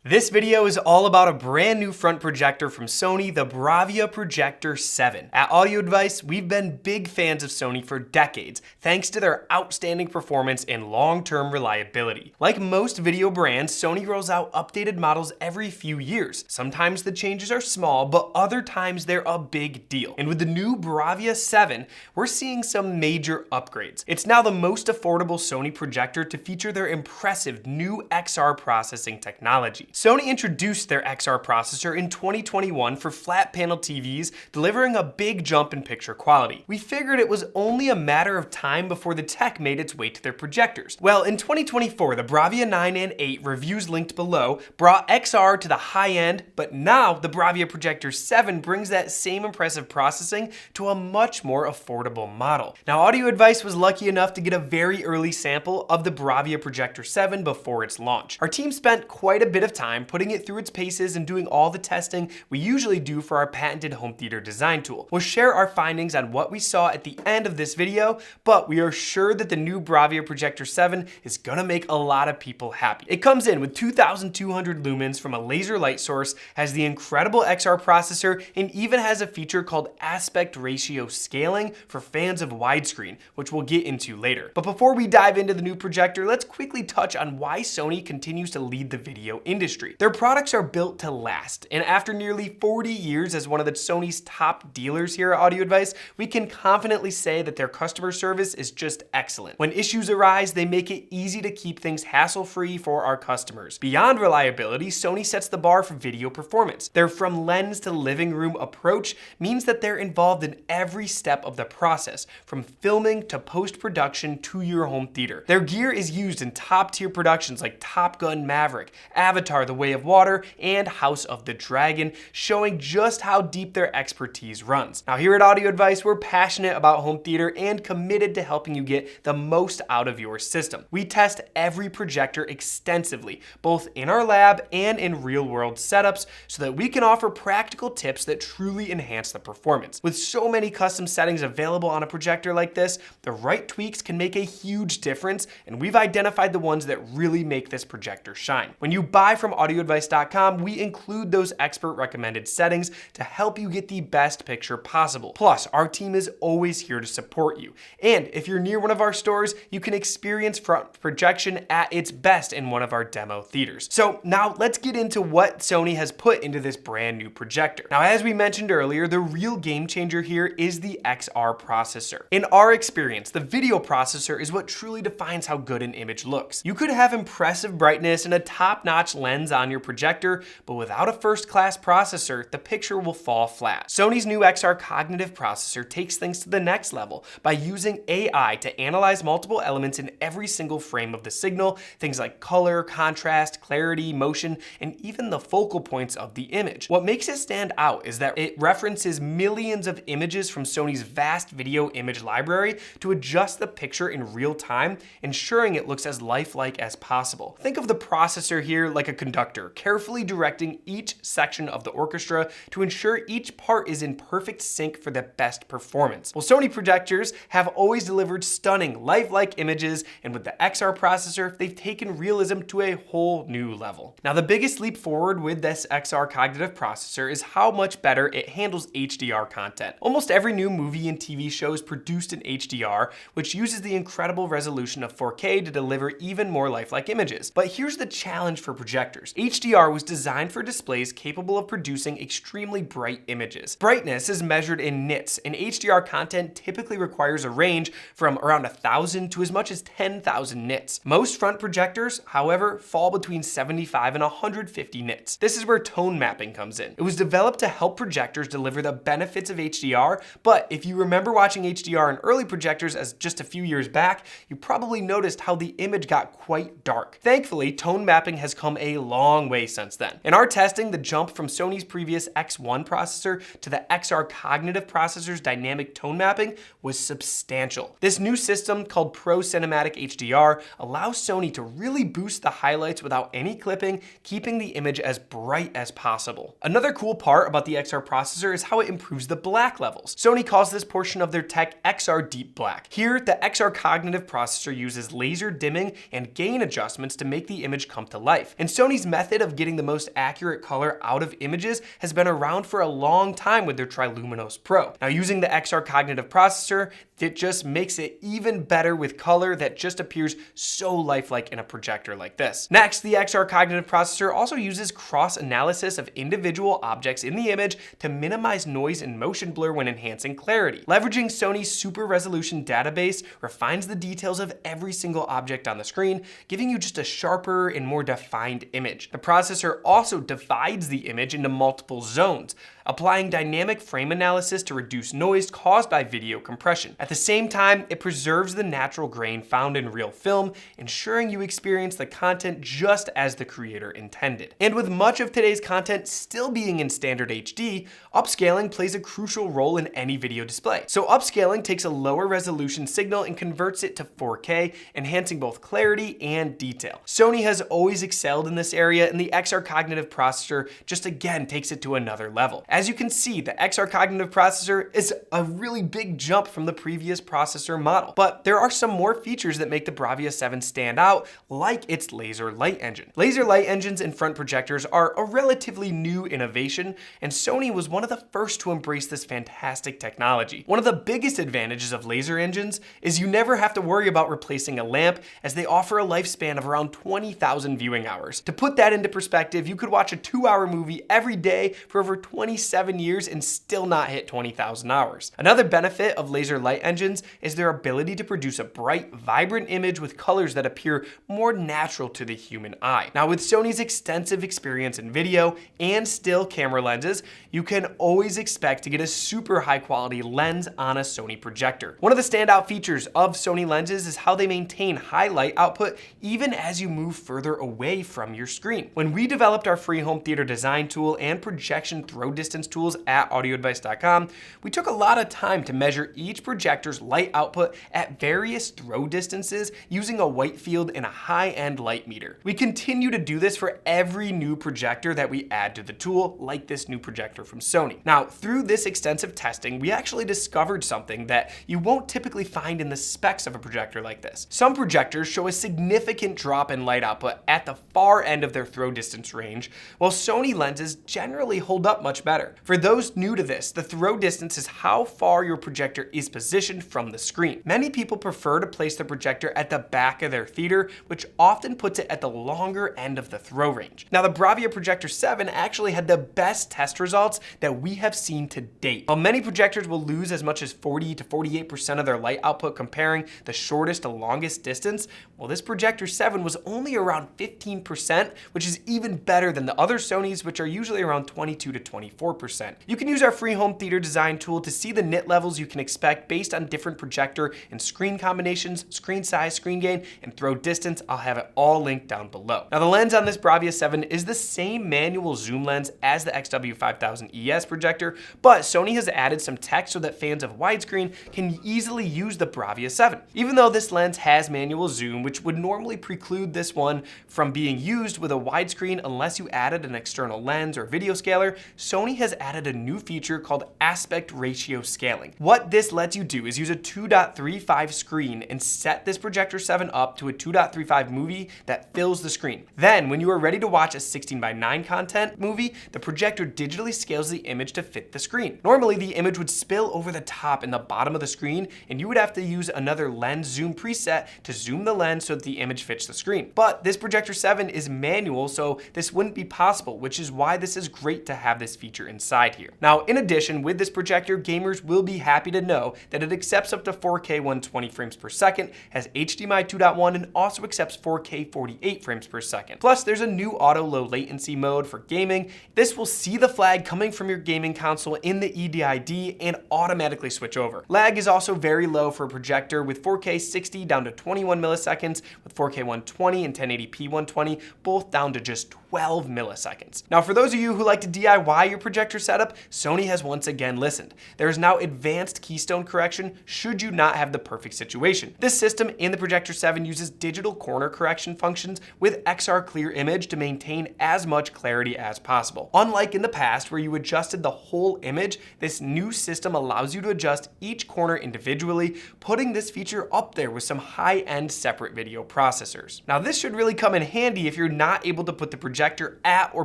This video is all about a brand new front projector from Sony, the BRAVIA Projector 7. At Audio Advice, we've been big fans of Sony for decades, thanks to their outstanding performance and long-term reliability. Like most video brands, Sony rolls out updated models every few years. Sometimes the changes are small, but other times they're a big deal. And with the new BRAVIA 7, we're seeing some major upgrades. It's now the most affordable Sony projector to feature their impressive new XR processing technology. Sony introduced their XR processor in 2021 for flat panel TVs, delivering a big jump in picture quality. We figured it was only a matter of time before the tech made its way to their projectors. Well, in 2024, the BRAVIA 9 and 8, reviews linked below, brought XR to the high end, but now the BRAVIA Projector 7 brings that same impressive processing to a much more affordable model. Now, Audio Advice was lucky enough to get a very early sample of the BRAVIA Projector 7 before its launch. Our team spent quite a bit of time putting it through its paces and doing all the testing we usually do for our patented home theater design tool. We'll share our findings on what we saw at the end of this video, but we are sure that the new BRAVIA Projector 7 is gonna make a lot of people happy. It comes in with 2,200 lumens from a laser light source, has the incredible XR processor, and even has a feature called aspect ratio scaling for fans of widescreen, which we'll get into later. But before we dive into the new projector, let's quickly touch on why Sony continues to lead the video industry. Their products are built to last, and after nearly 40 years as one of the Sony's top dealers here at Audio Advice, we can confidently say that their customer service is just excellent. When issues arise, they make it easy to keep things hassle-free for our customers. Beyond reliability, Sony sets the bar for video performance. Their from lens to living room approach means that they're involved in every step of the process, from filming to post-production to your home theater. Their gear is used in top-tier productions like Top Gun: Maverick, Avatar: The Way of Water, and House of the Dragon, showing just how deep their expertise runs. Now, here at Audio Advice, we're passionate about home theater and committed to helping you get the most out of your system. We test every projector extensively, both in our lab and in real-world setups, so that we can offer practical tips that truly enhance the performance. With so many custom settings available on a projector like this, the right tweaks can make a huge difference, and we've identified the ones that really make this projector shine. When you buy from audioadvice.com, we include those expert recommended settings to help you get the best picture possible. Plus, our team is always here to support you. And if you're near one of our stores, you can experience front projection at its best in one of our demo theaters. So now let's get into what Sony has put into this brand new projector. Now, as we mentioned earlier, the real game changer here is the XR processor. In our experience, the video processor is what truly defines how good an image looks. You could have impressive brightness and a top-notch lens on your projector, but without a first-class processor, the picture will fall flat. Sony's new XR cognitive processor takes things to the next level by using AI to analyze multiple elements in every single frame of the signal, things like color, contrast, clarity, motion, and even the focal points of the image. What makes it stand out is that it references millions of images from Sony's vast video image library to adjust the picture in real time, ensuring it looks as lifelike as possible. Think of the processor here like a conductor, carefully directing each section of the orchestra to ensure each part is in perfect sync for the best performance. Well, Sony projectors have always delivered stunning, lifelike images, and with the XR processor, they've taken realism to a whole new level. Now, the biggest leap forward with this XR cognitive processor is how much better it handles HDR content. Almost every new movie and TV show is produced in HDR, which uses the incredible resolution of 4K to deliver even more lifelike images. But here's the challenge for projectors. HDR was designed for displays capable of producing extremely bright images. Brightness is measured in nits, and HDR content typically requires a range from around 1,000 to as much as 10,000 nits. Most front projectors, however, fall between 75 and 150 nits. This is where tone mapping comes in. It was developed to help projectors deliver the benefits of HDR, but if you remember watching HDR in early projectors as just a few years back, you probably noticed how the image got quite dark. Thankfully, tone mapping has come a long way since then. In our testing, the jump from Sony's previous X1 processor to the XR cognitive processor's dynamic tone mapping was substantial. This new system, called Pro Cinematic HDR, allows Sony to really boost the highlights without any clipping, keeping the image as bright as possible. Another cool part about the XR processor is how it improves the black levels. Sony calls this portion of their tech XR Deep Black. Here, the XR cognitive processor uses laser dimming and gain adjustments to make the image come to life. And Sony's Sony's method of getting the most accurate color out of images has been around for a long time with their Triluminos Pro. Now, using the XR cognitive processor, it just makes it even better with color that just appears so lifelike in a projector like this. Next, the XR cognitive processor also uses cross-analysis of individual objects in the image to minimize noise and motion blur when enhancing clarity. Leveraging Sony's super resolution database refines the details of every single object on the screen, giving you just a sharper and more defined image. The processor also divides the image into multiple zones, applying dynamic frame analysis to reduce noise caused by video compression. At the same time, it preserves the natural grain found in real film, ensuring you experience the content just as the creator intended. And with much of today's content still being in standard HD, upscaling plays a crucial role in any video display. So upscaling takes a lower resolution signal and converts it to 4K, enhancing both clarity and detail. Sony has always excelled in this area, and the XR cognitive processor just again takes it to another level. As you can see, the XR cognitive processor is a really big jump from the previous processor model, but there are some more features that make the BRAVIA 7 stand out, like its laser light engine. Laser light engines in front projectors are a relatively new innovation, and Sony was one of the first to embrace this fantastic technology. One of the biggest advantages of laser engines is you never have to worry about replacing a lamp, as they offer a lifespan of around 20,000 viewing hours. To put that into perspective, you could watch a 2-hour movie every day for over 27 years and still not hit 20,000 hours. Another benefit of laser light engines is their ability to produce a bright, vibrant image with colors that appear more natural to the human eye. Now, with Sony's extensive experience in video and still camera lenses, you can always expect to get a super high quality lens on a Sony projector. One of the standout features of Sony lenses is how they maintain high light output even as you move further away from your screen. When we developed our free home theater design tool and projection throw distance tools at audioadvice.com, we took a lot of time to measure each projector's light output at various throw distances using a white field and a high-end light meter. We continue to do this for every new projector that we add to the tool, like this new projector from Sony. Now, through this extensive testing, we actually discovered something that you won't typically find in the specs of a projector like this. Some projectors show a significant drop in light output at the far end of their throw distance range, while Sony lenses generally hold up much better. For those new to this, the throw distance is how far your projector is positioned from the screen. Many people prefer to place the projector at the back of their theater, which often puts it at the longer end of the throw range. Now, the BRAVIA Projector 7 actually had the best test results that we have seen to date. While many projectors will lose as much as 40 to 48% of their light output comparing the shortest to longest distance, well, this Projector 7 was only around 15%, which is even better than the other Sonys, which are usually around 22 to 24%. You can use our free home theater design tool to see the nit levels you can expect based on different projector and screen combinations, screen size, screen gain, and throw distance. I'll have it all linked down below. Now, the lens on this BRAVIA 7 is the same manual zoom lens as the XW5000 ES projector, but Sony has added some tech so that fans of widescreen can easily use the BRAVIA 7. Even though this lens has manual zoom, which would normally preclude this one from being used with a widescreen unless you added an external lens or video scaler, Sony has added a new feature called aspect ratio scaling. What this lets you do is use a 2.35 screen and set this Projector 7 up to a 2.35 movie that fills the screen. Then, when you are ready to watch a 16:9 content movie, the projector digitally scales the image to fit the screen. Normally, the image would spill over the top in the bottom of the screen, and you would have to use another lens zoom preset to zoom the lens so that the image fits the screen. But this Projector 7 is manual, so this wouldn't be possible, which is why this is great to have this feature inside here. Now, in addition, with this projector, gamers will be happy to know that it accepts up to 4K 120 frames per second, has HDMI 2.1, and also accepts 4K 48 frames per second. Plus, there's a new auto low latency mode for gaming. This will see the flag coming from your gaming console in the EDID and automatically switch over. Lag is also very low for a projector, with 4K 60 down to 21 milliseconds, with 4K 120 and 1080p 120 both down to just 12 milliseconds. Now, for those of you who like to DIY your projector setup, Sony has once again listened. There is now advanced keystone correction should you not have the perfect situation. This system in the Projector 7 uses digital corner correction functions with XR clear image to maintain as much clarity as possible. Unlike in the past where you adjusted the whole image, this new system allows you to adjust each corner individually, putting this feature up there with some high-end separate video processors. Now, this should really come in handy if you're not able to put the projector projector at or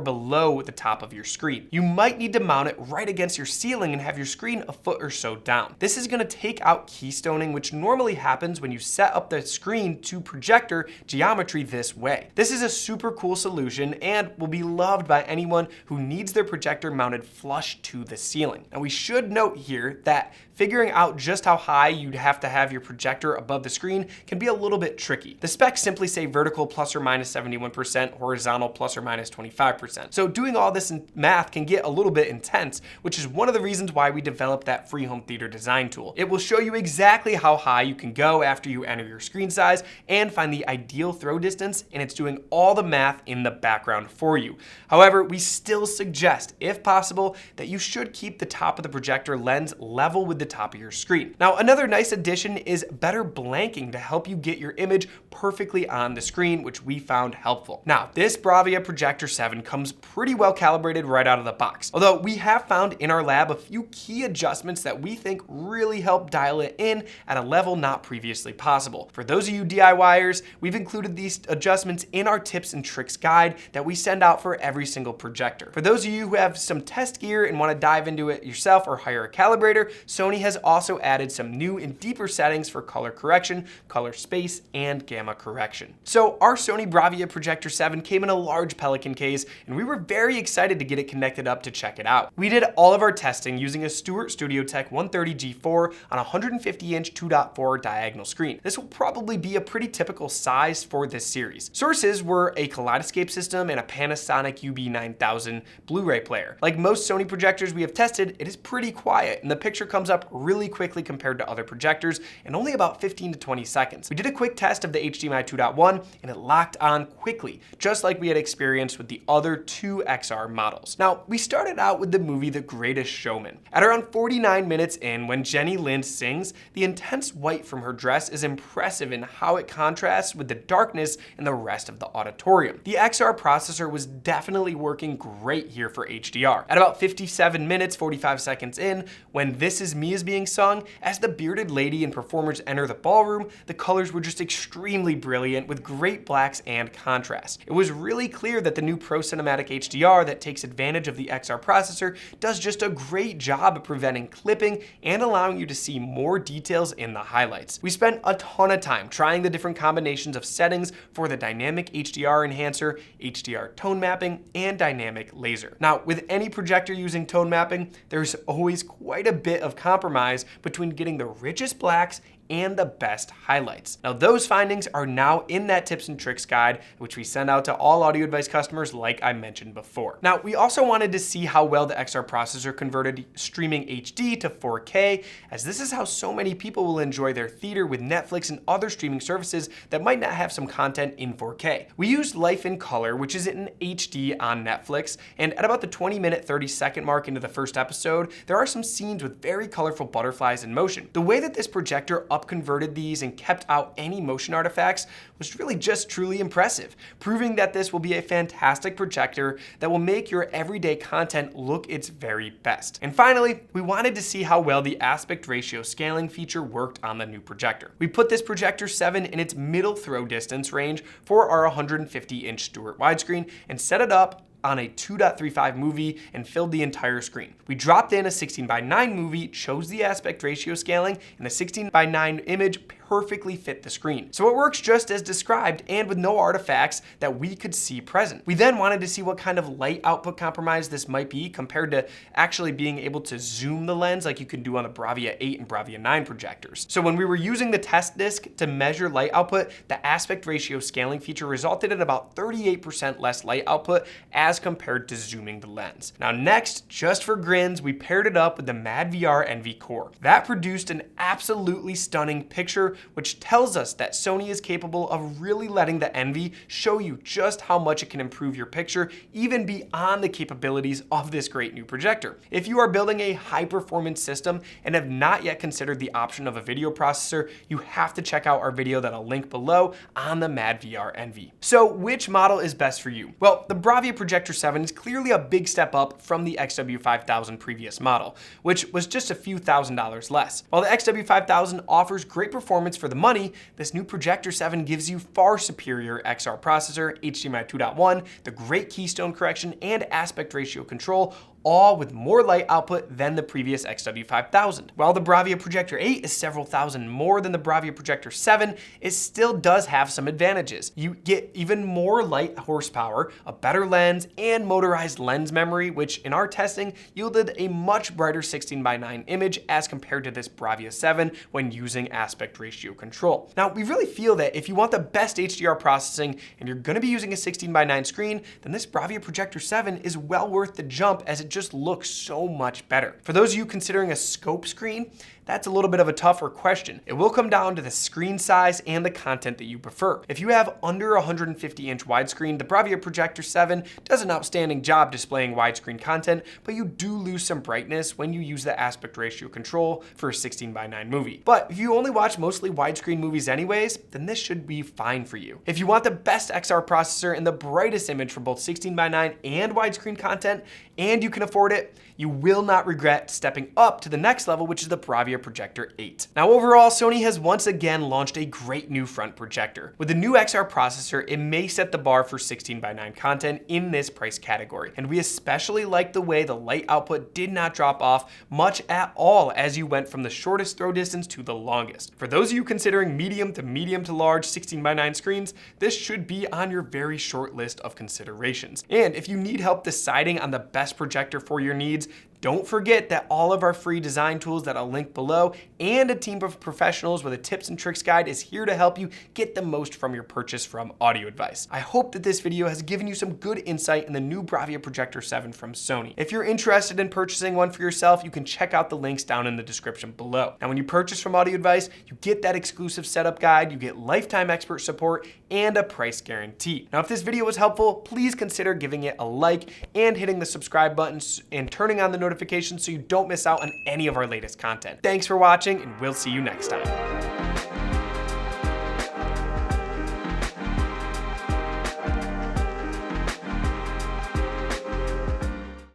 below the top of your screen. You might need to mount it right against your ceiling and have your screen a foot or so down. This is going to take out keystoning, which normally happens when you set up the screen to projector geometry this way. This is a super cool solution and will be loved by anyone who needs their projector mounted flush to the ceiling. Now we should note here that figuring out just how high you'd have to have your projector above the screen can be a little bit tricky. The specs simply say vertical plus or minus 71%, horizontal plus or minus 25%. So doing all this in math can get a little bit intense, which is one of the reasons why we developed that free home theater design tool. It will show you exactly how high you can go after you enter your screen size and find the ideal throw distance, and it's doing all the math in the background for you. However, we still suggest, if possible, that you should keep the top of the projector lens level with the top of your screen. Now, another nice addition is better blanking to help you get your image perfectly on the screen, which we found helpful. Now, this BRAVIA Projector 7 comes pretty well calibrated right out of the box, although we have found in our lab a few key adjustments that we think really help dial it in at a level not previously possible. For those of you DIYers, we've included these adjustments in our tips and tricks guide that we send out for every single projector. For those of you who have some test gear and want to dive into it yourself or hire a calibrator, Sony has also added some new and deeper settings for color correction, color space, and gamma correction. So our Sony BRAVIA Projector 7 came in a large Pelican case, and we were very excited to get it connected up to check it out. We did all of our testing using a Stewart Studio Tech 130G4 on a 150-inch 2.4 diagonal screen. This will probably be a pretty typical size for this series. Sources were a Kaleidoscape system and a Panasonic UB9000 Blu-ray player. Like most Sony projectors we have tested, it is pretty quiet, and the picture comes up really quickly compared to other projectors in only about 15 to 20 seconds. We did a quick test of the HDMI 2.1 and it locked on quickly, just like we had experienced with the other two XR models. Now, we started out with the movie The Greatest Showman. At around 49 minutes in, when Jenny Lind sings, the intense white from her dress is impressive in how it contrasts with the darkness in the rest of the auditorium. The XR processor was definitely working great here for HDR. At about 57 minutes, 45 seconds in, when This Is Me is being sung, as the bearded lady and performers enter the ballroom, the colors were just extremely brilliant with great blacks and contrast. It was really clear that the new Pro Cinematic HDR that takes advantage of the XR processor does just a great job of preventing clipping and allowing you to see more details in the highlights. We spent a ton of time trying the different combinations of settings for the dynamic HDR enhancer, HDR tone mapping, and dynamic laser. Now, with any projector using tone mapping, there's always quite a bit of compromise between getting the richest blacks and the best highlights. Now, those findings are now in that tips and tricks guide, which we send out to all Audio Advice customers like I mentioned before. Now, we also wanted to see how well the XR processor converted streaming HD to 4K, as this is how so many people will enjoy their theater with Netflix and other streaming services that might not have some content in 4K. We used Life in Color, which is in HD on Netflix, and at about the 20-minute, 30-second mark into the first episode, there are some scenes with very colorful butterflies in motion. The way that this projector up-converted these and kept out any motion artifacts was really just truly impressive, proving that this will be a fantastic projector that will make your everyday content look its very best. And finally, we wanted to see how well the aspect ratio scaling feature worked on the new projector. We put this Projector 7 in its middle throw distance range for our 150-inch Stewart widescreen and set it up on a 2.35 movie and filled the entire screen. We dropped in a 16:9 movie, chose the aspect ratio scaling, and the 16:9 image perfectly fit the screen. So it works just as described and with no artifacts that we could see present. We then wanted to see what kind of light output compromise this might be compared to actually being able to zoom the lens like you can do on the BRAVIA 8 and BRAVIA 9 projectors. So when we were using the test disc to measure light output, the aspect ratio scaling feature resulted in about 38% less light output as compared to zooming the lens. Now next, just for grins, we paired it up with the MadVR NV Core. That produced an absolutely stunning picture, which tells us that Sony is capable of really letting the NV show you just how much it can improve your picture, even beyond the capabilities of this great new projector. If you are building a high-performance system and have not yet considered the option of a video processor, you have to check out our video that I'll link below on the MadVR NV. So which model is best for you? Well, the BRAVIA Projector 7 is clearly a big step up from the XW5000 previous model, which was just a few $1,000s less. While the XW5000 offers great performance performance for the money, this new Projector 7 gives you far superior XR processor, HDMI 2.1, the great keystone correction, and aspect ratio control, all with more light output than the previous XW5000. While the BRAVIA Projector 8 is several thousand more than the BRAVIA Projector 7, it still does have some advantages. You get even more light horsepower, a better lens, and motorized lens memory, which in our testing yielded a much brighter 16:9 image as compared to this BRAVIA 7 when using aspect ratio control. Now, we really feel that if you want the best HDR processing and you're gonna be using a 16:9 screen, then this BRAVIA Projector 7 is well worth the jump as it just looks so much better. For those of you considering a scope screen, that's a little bit of a tougher question. It will come down to the screen size and the content that you prefer. If you have under 150-inch widescreen, the BRAVIA Projector 7 does an outstanding job displaying widescreen content, but you do lose some brightness when you use the aspect ratio control for a 16:9 movie. But if you only watch mostly widescreen movies anyways, then this should be fine for you. If you want the best XR processor and the brightest image for both 16:9 and widescreen content, and you can afford it, you will not regret stepping up to the next level, which is the BRAVIA Projector 8. Now overall, Sony has once again launched a great new front projector. With the new XR processor, it may set the bar for 16:9 content in this price category. And we especially like the way the light output did not drop off much at all as you went from the shortest throw distance to the longest. For those of you considering medium to large 16:9 screens, this should be on your very short list of considerations. And if you need help deciding on the best projector for your needs, don't forget that all of our free design tools that I'll link below and a team of professionals with a tips and tricks guide is here to help you get the most from your purchase from Audio Advice. I hope that this video has given you some good insight in the new BRAVIA Projector 7 from Sony. If you're interested in purchasing one for yourself, you can check out the links down in the description below. Now, when you purchase from Audio Advice, you get that exclusive setup guide, you get lifetime expert support, and a price guarantee. Now, if this video was helpful, please consider giving it a like and hitting the subscribe button and turning on the notifications so you don't miss out on any of our latest content. Thanks for watching, and we'll see you next time.